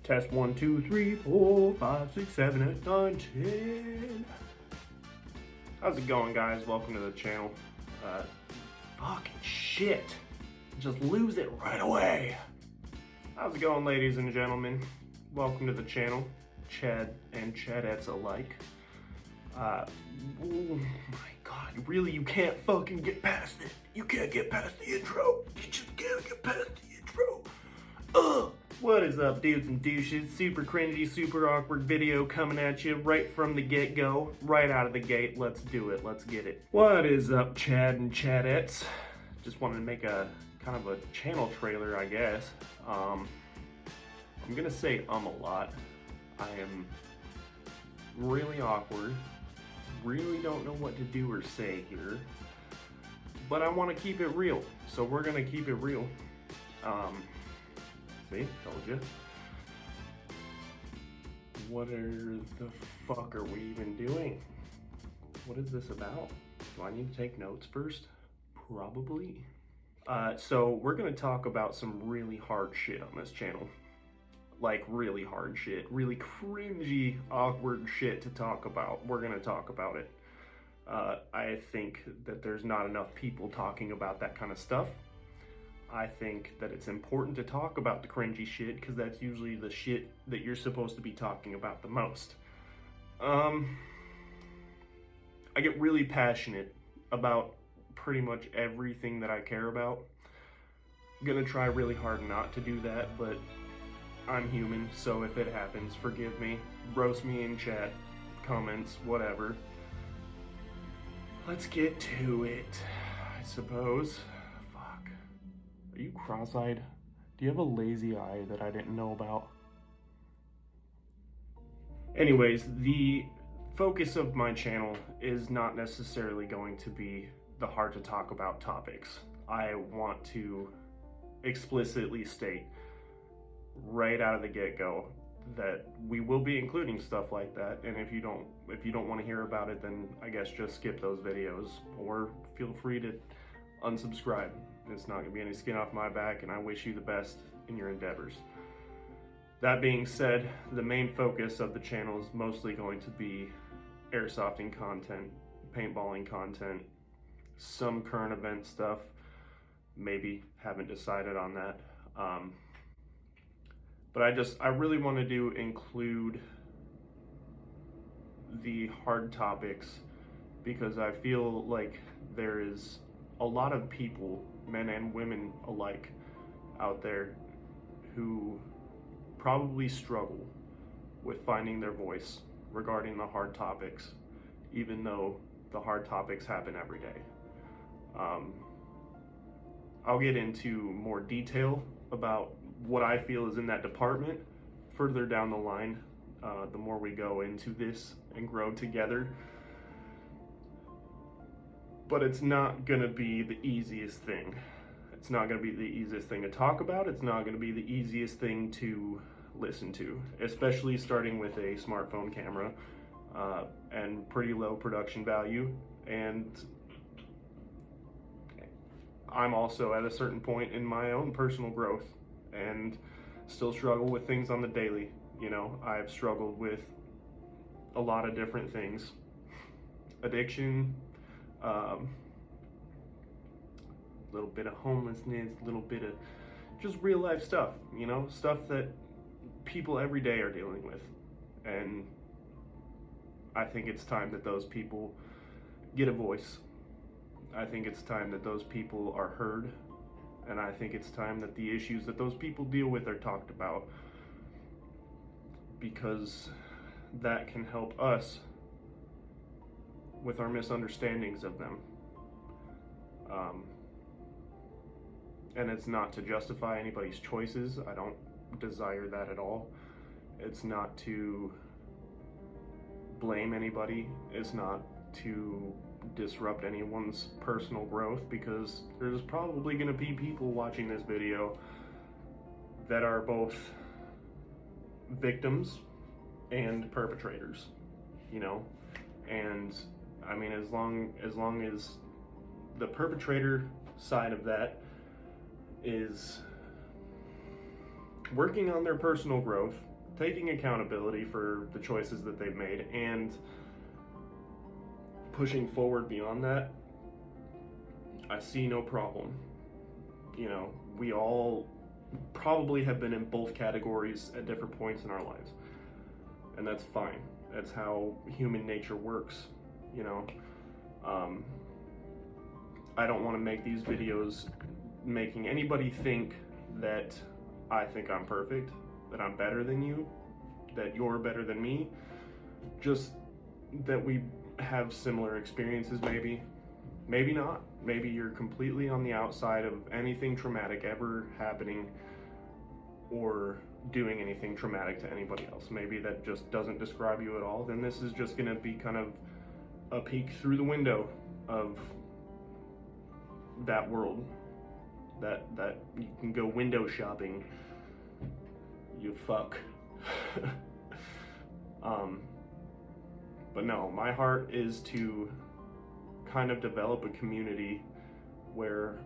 Test 1, 2, 3, 4, 5, 6, 7, 8, 9, 10. How's it going, guys? Welcome to the channel. Fucking shit. Just lose it right away. How's it going, ladies and gentlemen? Welcome to the channel, Chad and Chadettes alike. Oh my god, really, you can't fucking get past it. You can't get past the intro. You just can't get past the intro. What is up, dudes and douches? Super cringy, super awkward video coming at you right from the get-go, right out of the gate. Let's do it, let's get it. What is up, Chad and Chadettes? Just wanted to make a kind of a channel trailer, I guess. I'm gonna say a lot. I am really awkward. Really don't know what to do or say here, but I want to keep it real, so we're gonna keep it real. See, told you. What the fuck are we even doing? What is this about? Do I need to take notes first? Probably. So we're gonna talk about some really hard shit on this channel. Like really hard shit, really cringy, awkward shit to talk about. We're gonna talk about it. I think that there's not enough people talking about that kind of stuff. I think that it's important to talk about the cringy shit because that's usually the shit that you're supposed to be talking about the most. I get really passionate about pretty much everything that I care about. I'm gonna try really hard not to do that, but I'm human, so if it happens, forgive me. Roast me in chat, comments, whatever. Let's get to it, I suppose. Fuck. Are you cross-eyed? Do you have a lazy eye that I didn't know about? Anyways, the focus of my channel is not necessarily going to be the hard to talk about topics. I want to explicitly state right out of the get-go that we will be including stuff like that, and if you don't want to hear about it, then I guess just skip those videos or feel free to unsubscribe. It's not gonna be any skin off my back, and I wish you the best in your endeavors. That being said, the main focus of the channel is mostly going to be airsofting content, paintballing content, some current event stuff, maybe, haven't decided on that. But I really want to include the hard topics because I feel like there is a lot of people, men and women alike, out there who probably struggle with finding their voice regarding the hard topics, even though the hard topics happen every day. I'll get into more detail about what I feel is in that department further down the line, the more we go into this and grow together. But it's not gonna be the easiest thing. It's not gonna be the easiest thing to talk about. It's not gonna be the easiest thing to listen to, especially starting with a smartphone camera and pretty low production value. And I'm also at a certain point in my own personal growth and still struggle with things on the daily. You know, I've struggled with a lot of different things. Addiction, a little bit of homelessness, a little bit of just real life stuff, you know, stuff that people every day are dealing with. And I think it's time that those people get a voice. I think it's time that those people are heard. And I think it's time that the issues that those people deal with are talked about, because that can help us with our misunderstandings of them. And it's not to justify anybody's choices. I don't desire that at all. It's not to blame anybody. It's not to disrupt anyone's personal growth, because there's probably going to be people watching this video that are both victims and perpetrators, you know. And I mean, as long as the perpetrator side of that is working on their personal growth taking accountability for the choices that they've made and pushing forward beyond that, I see no problem. You know, we all probably have been in both categories at different points in our lives, and that's fine. That's how human nature works, you know. I don't want to make these videos making anybody think that I think I'm perfect, that I'm better than you, that you're better than me, just that we have similar experiences maybe. Maybe not. Maybe you're completely on the outside of anything traumatic ever happening or doing anything traumatic to anybody else. Maybe that just doesn't describe you at all. Then this is just going to be kind of a peek through the window of that world. That you can go window shopping. You fuck. But no, my heart is to kind of develop a community where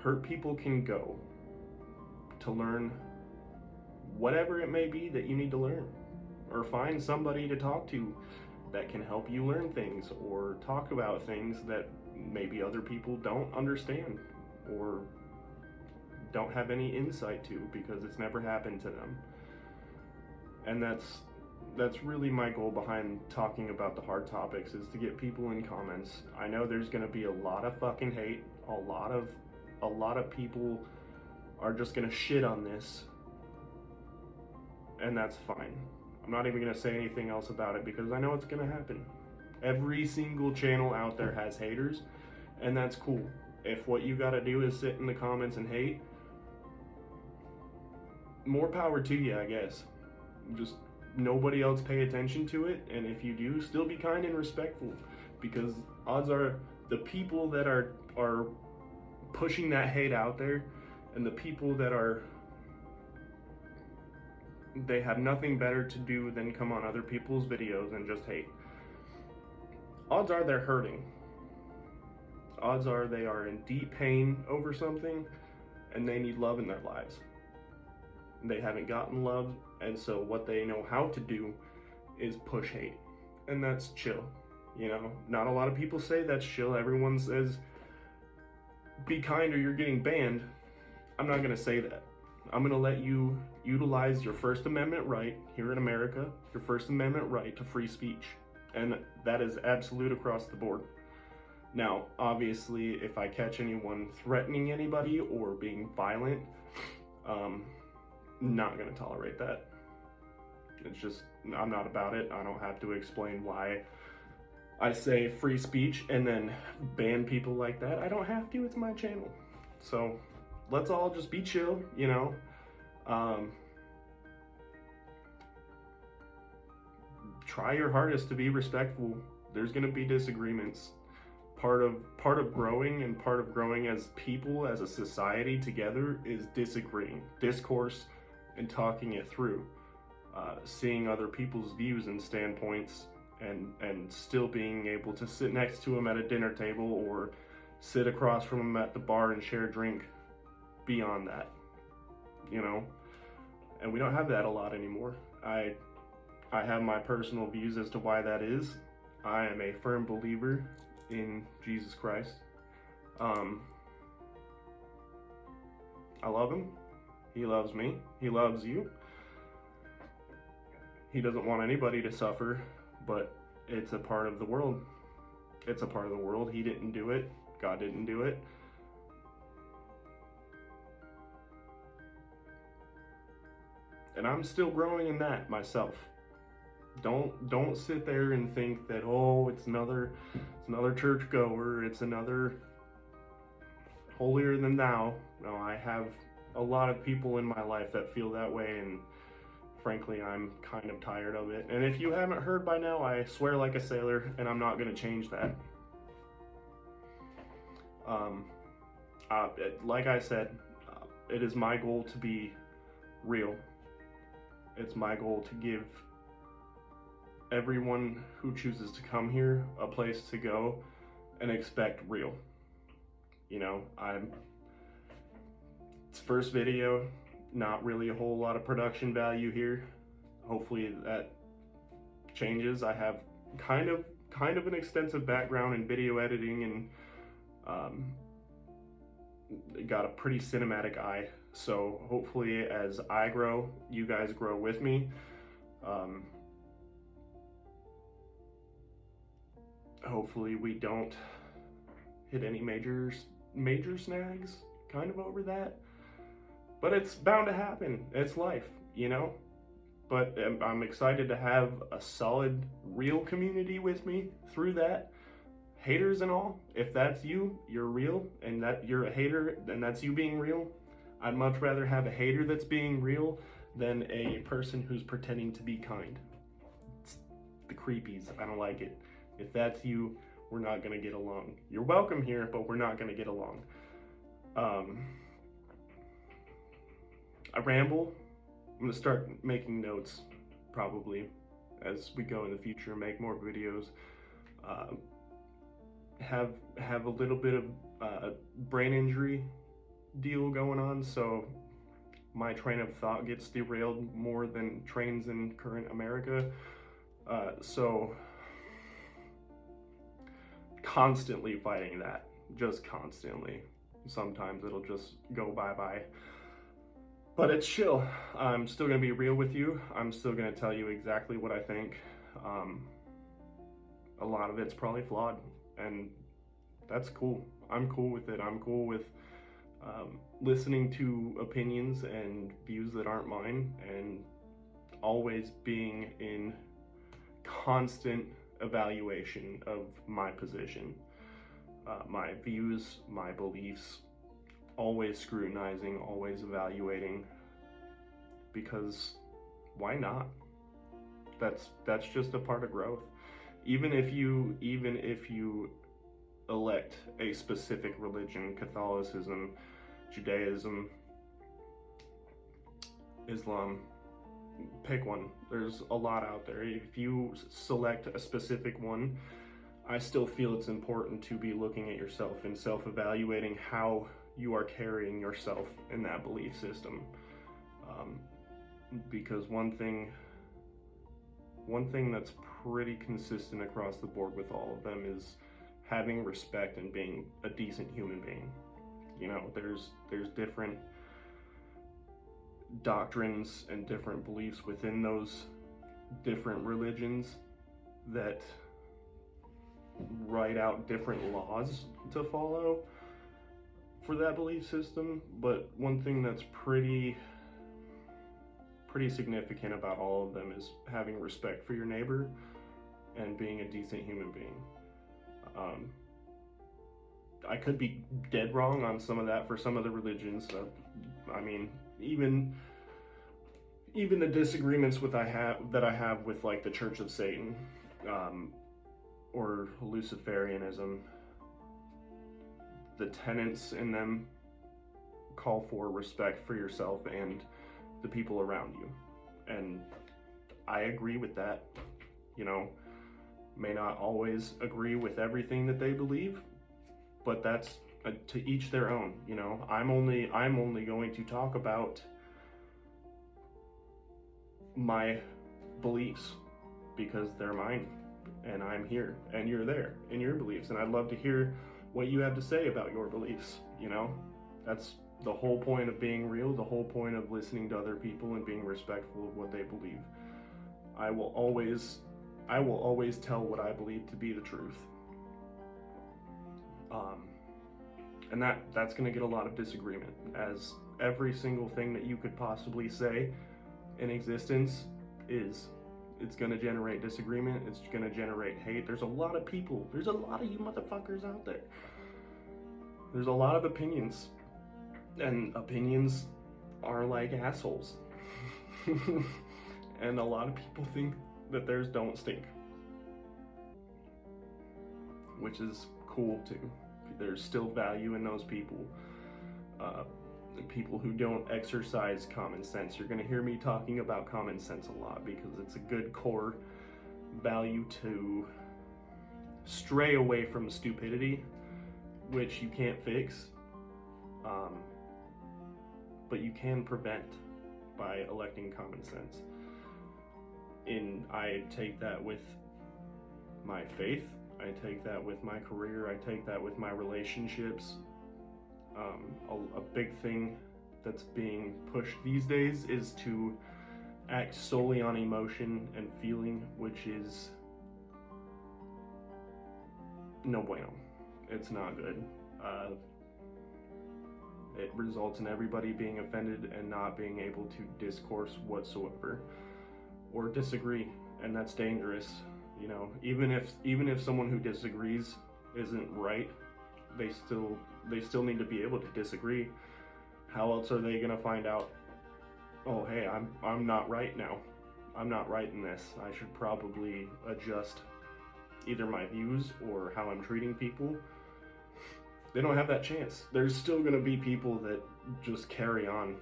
hurt people can go to learn whatever it may be that you need to learn, or find somebody to talk to that can help you learn things or talk about things that maybe other people don't understand or don't have any insight to because it's never happened to them. And that's really my goal behind talking about the hard topics, is to get people in comments. I know there's gonna be a lot of fucking hate. A lot of people are just gonna shit on this, and that's fine. I'm not even gonna say anything else about it because I know it's gonna happen. Every single channel out there has haters, and that's cool. If what you gotta do is sit in the comments and hate, more power to you, I guess. Just nobody else pay attention to it, and if you do, still be kind and respectful, because odds are the people that are pushing that hate out there, and the people that they have nothing better to do than come on other people's videos and just hate. Odds are they're hurting. Odds are they are in deep pain over something, and they need love in their lives. They haven't gotten love, and so what they know how to do is push hate, and that's chill. You know, not a lot of people say that's chill. Everyone says be kind or you're getting banned. I'm not gonna say that. I'm gonna let you utilize your First Amendment right here in America, your First Amendment right to free speech, and that is absolute across the board. Now, obviously, if I catch anyone threatening anybody or being violent, not gonna tolerate that. It's just, I'm not about it. I don't have to explain why I say free speech and then ban people like that. I don't have to, it's my channel. So let's all just be chill, you know. Try your hardest to be respectful. There's gonna be disagreements. Part of growing, and part of growing as people, as a society together, is disagreeing, discourse, and talking it through. Seeing other people's views and standpoints, and still being able to sit next to them at a dinner table or sit across from them at the bar and share a drink beyond that, you know. And we don't have that a lot anymore. I have my personal views as to why that is. I am a firm believer in Jesus Christ. I love him. He loves me. He loves you. He doesn't want anybody to suffer, but it's a part of the world. It's a part of the world. He didn't do it. God didn't do it. And I'm still growing in that myself. Don't sit there and think that, oh, it's another churchgoer, it's another holier than thou. No, I have a lot of people in my life that feel that way, and frankly, I'm kind of tired of it. And if you haven't heard by now, I swear like a sailor, and I'm not gonna change that. Like I said, it is my goal to be real. It's my goal to give everyone who chooses to come here a place to go and expect real. You know, it's first video, not really a whole lot of production value here. Hopefully that changes. I have kind of an extensive background in video editing, and got a pretty cinematic eye. So hopefully as I grow, you guys grow with me. Hopefully we don't hit any major snags kind of over that, but it's bound to happen. It's life, you know. But I'm excited to have a solid, real community with me through that. Haters and all, if that's you, you're real, and that you're a hater, and that's you being real. I'd much rather have a hater that's being real than a person who's pretending to be kind. It's the creepies. I don't like it. If that's you, we're not gonna get along. You're welcome here, but we're not gonna get along. I ramble. I'm gonna start making notes probably as we go in the future, make more videos. Have a little bit of brain injury deal going on, so my train of thought gets derailed more than trains in current America. So constantly fighting that, just constantly. Sometimes it'll just go bye-bye. But it's chill. I'm still gonna be real with you. I'm still gonna tell you exactly what I think. A lot of it's probably flawed, and that's cool. I'm cool with it. I'm cool with listening to opinions and views that aren't mine, and always being in constant evaluation of my position, my views, my beliefs, always scrutinizing, always evaluating, because why not? That's just a part of growth. Even if you elect a specific religion, Catholicism, Judaism, Islam, pick one. There's a lot out there. If you select a specific one, I still feel it's important to be looking at yourself and self-evaluating how you are carrying yourself in that belief system. Because one thing that's pretty consistent across the board with all of them is having respect and being a decent human being. You know, there's different doctrines and different beliefs within those different religions that write out different laws to follow for that belief system. But one thing that's pretty significant about all of them is having respect for your neighbor and being a decent human being. I could be dead wrong on some of that for some of the religions. I mean, even the disagreements that I have with like the Church of Satan, or Luciferianism, the tenets in them call for respect for yourself and the people around you, and I agree with that. You know, may not always agree with everything that they believe, but that's to each their own. You know, I'm only going to talk about my beliefs because they're mine, and I'm here, and you're there in your beliefs, and I'd love to hear what you have to say about your beliefs. You know, that's the whole point of being real, the whole point of listening to other people and being respectful of what they believe. I will always tell what I believe to be the truth. And that's going to get a lot of disagreement, as every single thing that you could possibly say in existence it's going to generate disagreement. It's going to generate hate. There's a lot of people. There's a lot of you motherfuckers out there. There's a lot of opinions. And opinions are like assholes. And a lot of people think that theirs don't stink, which is cool too. There's still value in those people. People who don't exercise common sense. You're going to hear me talking about common sense a lot because it's a good core value to stray away from stupidity, which you can't fix, but you can prevent by electing common sense. I take that with my faith, I take that with my career, I take that with my relationships. A big thing that's being pushed these days is to act solely on emotion and feeling, which is no bueno. It's not good. It results in everybody being offended and not being able to discourse whatsoever or disagree, and that's dangerous. You know, even if someone who disagrees isn't right, they still need to be able to disagree. How else are they gonna find out, oh hey, I'm not right now, I'm not right in this, I should probably adjust either my views or how I'm treating people? They don't have that chance. There's still gonna be people that just carry on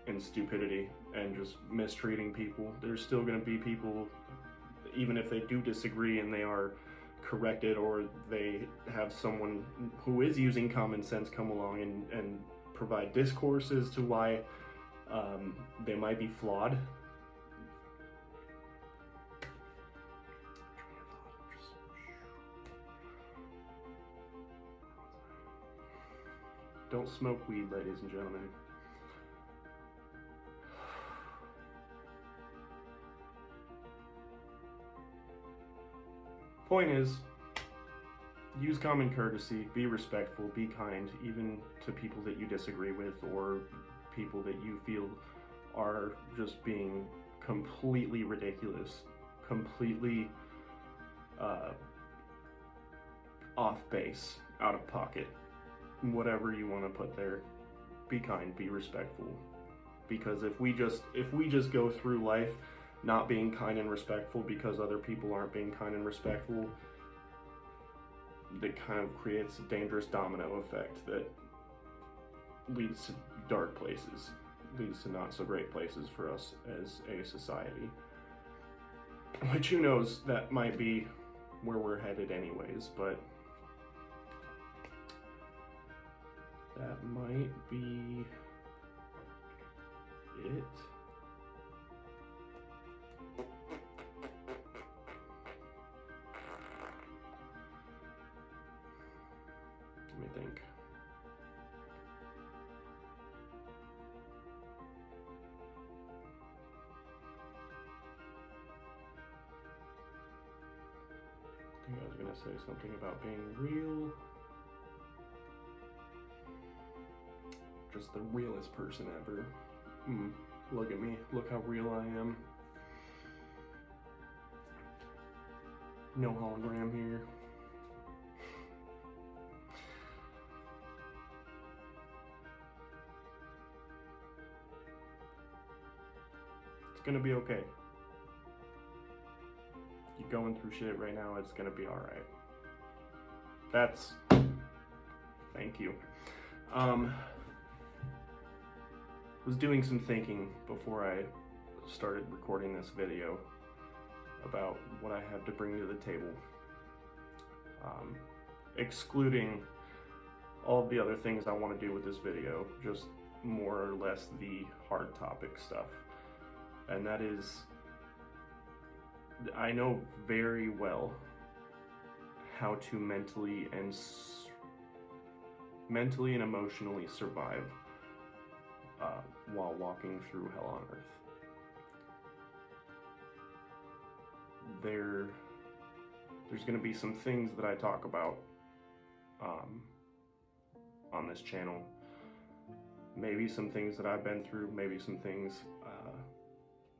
in stupidity and just mistreating people. There's still gonna be people, even if they do disagree and they are corrected, or they have someone who is using common sense come along and provide discourse as to why they might be flawed. Don't smoke weed, ladies and gentlemen. Point is, use common courtesy, be respectful, be kind, even to people that you disagree with or people that you feel are just being completely ridiculous, completely off base, out of pocket, whatever you want to put there. Be kind, be respectful, because if we just go through life not being kind and respectful because other people aren't being kind and respectful, that kind of creates a dangerous domino effect that leads to dark places, leads to not so great places for us as a society. Which, who knows, that might be where we're headed anyways, but that might be it. Let me think. I think I was gonna say something about being real. Just the realest person ever. Look at me, look how real I am. No hologram here. It's gonna be okay. You're going through shit right now, it's gonna be alright. That's... Thank you. Was doing some thinking before I started recording this video about what I have to bring to the table, excluding all of the other things I want to do with this video, just more or less the hard topic stuff. And that is, I know very well how to mentally and emotionally survive while walking through hell on earth. There's going to be some things that I talk about on this channel. Maybe some things that I've been through, maybe some things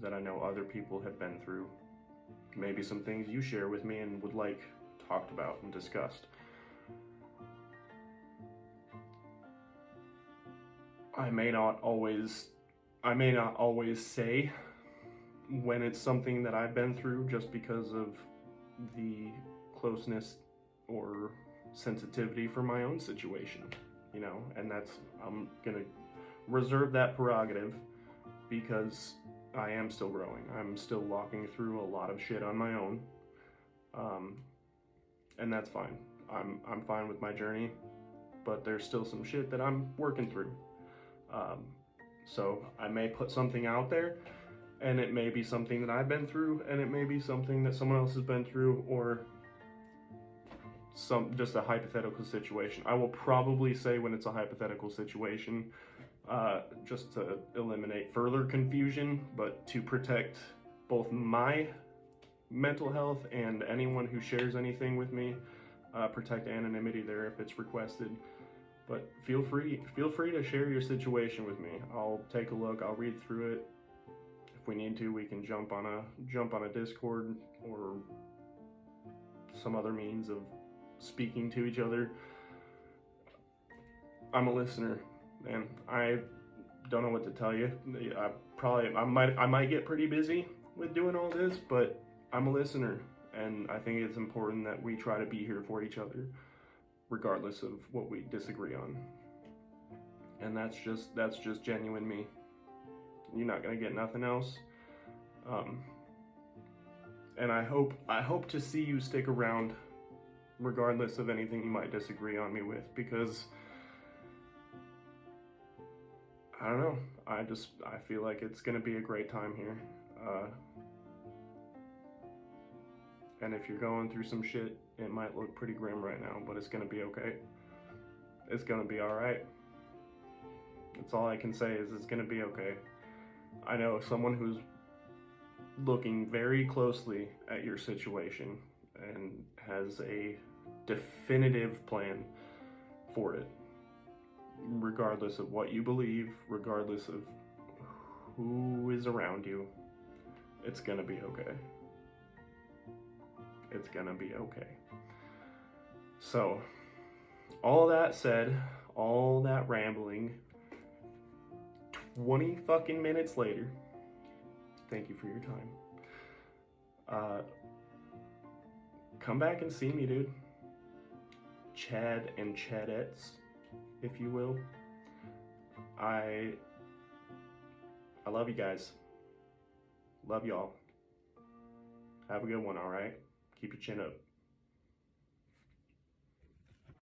that I know other people have been through, maybe some things you share with me and would like talked about and discussed. I may not always say when it's something that I've been through, just because of the closeness or sensitivity for my own situation, you know, and I'm gonna reserve that prerogative because I am still growing. I'm still walking through a lot of shit on my own, and that's fine. I'm fine with my journey, but there's still some shit that I'm working through. So I may put something out there and it may be something that I've been through, and it may be something that someone else has been through, or just a hypothetical situation. I will probably say when it's a hypothetical situation, just to eliminate further confusion, but to protect both my mental health and anyone who shares anything with me. Protect anonymity there if it's requested. But feel free to share your situation with me. I'll take a look. I'll read through it. If we need to, we can jump on a Discord or some other means of speaking to each other. I'm a listener, and I don't know what to tell you. I might get pretty busy with doing all this, but I'm a listener, and I think it's important that we try to be here for each other, regardless of what we disagree on. And that's just genuine me. You're not gonna get nothing else. And I hope to see you stick around, regardless of anything you might disagree on me with, because I don't know. I feel like it's gonna be a great time here. And if you're going through some shit, it might look pretty grim right now, but it's gonna be okay. It's gonna be alright. That's all I can say is it's gonna be okay. I know someone who's looking very closely at your situation and has a definitive plan for it. Regardless of what you believe, regardless of who is around you, it's gonna be okay. It's gonna be okay. So, all that said, all that rambling, 20 fucking minutes later, thank you for your time. Come back and see me, dude. Chad and Chadettes, if you will. I love you guys. Love y'all. Have a good one, alright? Keep your chin up.